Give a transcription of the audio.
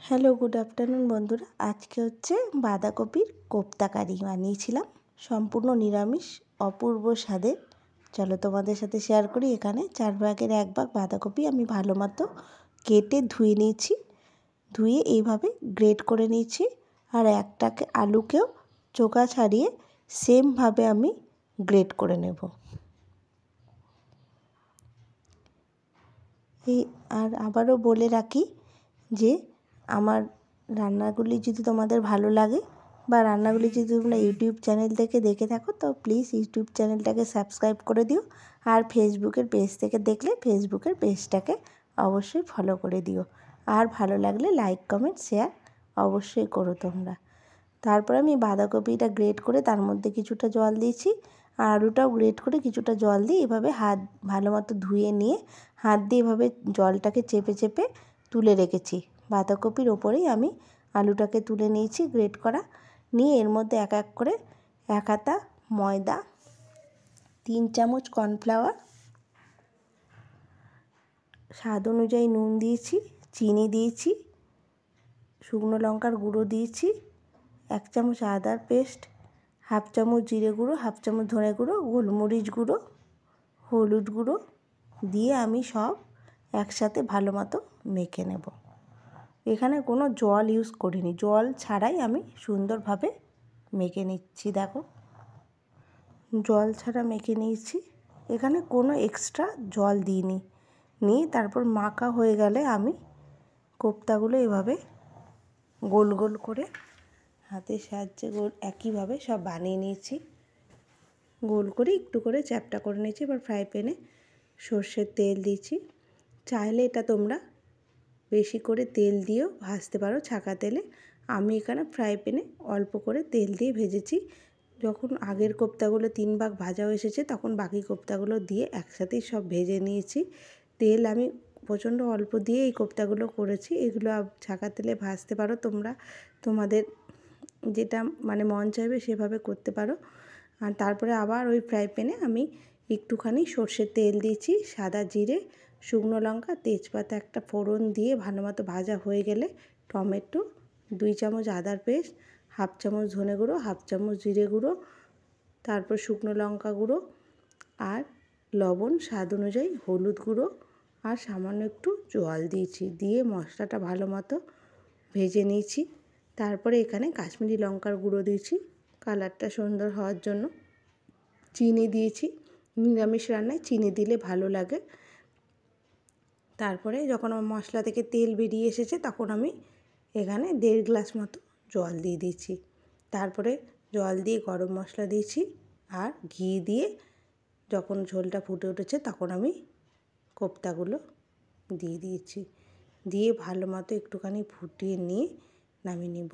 Hello, good afternoon বন্ধুরা। আজকে হচ্ছে বাঁধাকপির কোপ্তা কারি বানিয়েছিলাম, সম্পূর্ণ নিরামিষ, অপূর্ব স্বাদের। চলো তোমাদের সাথে শেয়ার করি। এখানে 4 ভাগের 1 ভাগ বাঁধাকপি আমি ভালো মতো কেটে ধুয়ে নিয়েছি। ধুয়ে এইভাবে গ্রেট করে নিয়েছি। আর একটাকে আলুকেও চোখা ছাড়িয়ে সেমভাবে আমি গ্রেট করে নেব। আর আবারও বলে রাখি যে আমার রান্নাগুলি যদি তোমাদের ভালো লাগে বা রান্নাগুলি যদি তোমরা ইউটিউব চ্যানেল থেকে দেখে থাকো তো প্লিজ ইউটিউব চ্যানেলটাকে সাবস্ক্রাইব করে দিও। আর ফেসবুকের পেজ থেকে দেখলে ফেসবুকের পেজটাকে অবশ্যই ফলো করে দিও। আর ভালো লাগলে লাইক কমেন্ট শেয়ার অবশ্যই করো তোমরা। তারপর আমি বাঁধাকপিটা গ্রেট করে তার মধ্যে কিছুটা জল দিয়েছি, আর আলুটাও গ্রেট করে কিছুটা জল দিয়ে এভাবে হাত ভালো মতো ধুয়ে নিয়ে হাত দিয়ে এভাবে জলটাকে চেপে চেপে তুলে রেখেছি। বাঁধাকপির ওপরেই আমি আলুটাকে তুলে নিয়েছি গ্রেট করা। নিয়ে এর মধ্যে এক এক করে 1 হাতা ময়দা, 3 চামচ কর্নফ্লাওয়ার, স্বাদ অনুযায়ী নুন দিয়েছি, চিনি দিয়েছি, শুকনো লঙ্কার গুঁড়ো দিয়েছি, 1 চামচ আদার পেস্ট, 1/2 চামচ জিরে গুঁড়ো, 1/2 চামচ ধনে গুঁড়ো, গোলমরিচ গুঁড়ো, হলুদ গুঁড়ো দিয়ে আমি সব একসাথে ভালো মতো মেখে নেব। এখানে কোনো জল ইউজ করিনি, জল ছাড়াই আমি সুন্দরভাবে মেখে নিচ্ছি। দেখো, জল ছাড়া মেখে নিয়েছি, এখানে কোনো এক্সট্রা জল দিইনি। নিয়ে তারপর মাখা হয়ে গেলে আমি কোপ্তাগুলো এভাবে গোল গোল করে হাতের সাহায্যে একইভাবে সব বানিয়ে নিয়েছি। গোল করে একটু করে চ্যাপ্টা করে নিয়েছি। এবার ফ্রাই প্যানে সর্ষের তেল দিয়েছি। চাইলে এটা তোমরা বেশি করে তেল দিয়েও ভাজতে পারো ছাঁকা তেলে। আমি এখানে ফ্রাই প্যানে অল্প করে তেল দিয়ে ভেজেছি। যখন আগের কোপ্তাগুলো 3 ভাগ ভাজা হয়ে এসেছে তখন বাকি কোপ্তাগুলো দিয়ে একসাথেই সব ভেজে নিয়েছি। তেল আমি প্রচণ্ড অল্প দিয়ে এই কোপ্তাগুলো করেছি। এগুলো ছাঁকা তেলে ভাজতে পারো তোমরা, তোমাদের যেটা মন চাইবে সেভাবে করতে পারো। আর তারপরে আবার ওই ফ্রাই প্যানে আমি একটুখানি সর্ষের তেল দিয়েছি, সাদা জিরে, শুকনো লঙ্কা, তেজপাতা একটা ফোড়ন দিয়ে ভালো মতো ভাজা হয়ে গেলে টমেটো, 2 চামচ আদার পেস্ট, 1/2 চামচ ধনে গুঁড়ো, 1/2 চামচ জিরে গুঁড়ো, তারপর শুকনো লঙ্কা গুঁড়ো আর লবণ, স্বাদ অনুযায়ী হলুদ গুঁড়ো আর সামান্য একটু জল দিয়েছি। দিয়ে মশলাটা ভালো মতো ভেজে নিয়েছি। তারপরে এখানে কাশ্মীরি লঙ্কার গুঁড়ো দিয়েছি কালারটা সুন্দর হওয়ার জন্য। চিনি দিয়েছি, নিরামিষ রান্নায় চিনি দিলে ভালো লাগে। তারপরে যখন আমার মশলা থেকে তেল বেরিয়ে এসেছে তখন আমি এখানে 1.5 গ্লাস মতো জল দিয়ে দিয়েছি। তারপরে জল দিয়ে গরম মশলা দিয়েছি আর ঘি দিয়ে যখন ঝোলটা ফুটে উঠেছে তখন আমি কোপ্তাগুলো দিয়ে দিয়েছি। দিয়ে ভালো মতো একটুখানি ফুটিয়ে নিয়ে নামিয়ে নেব।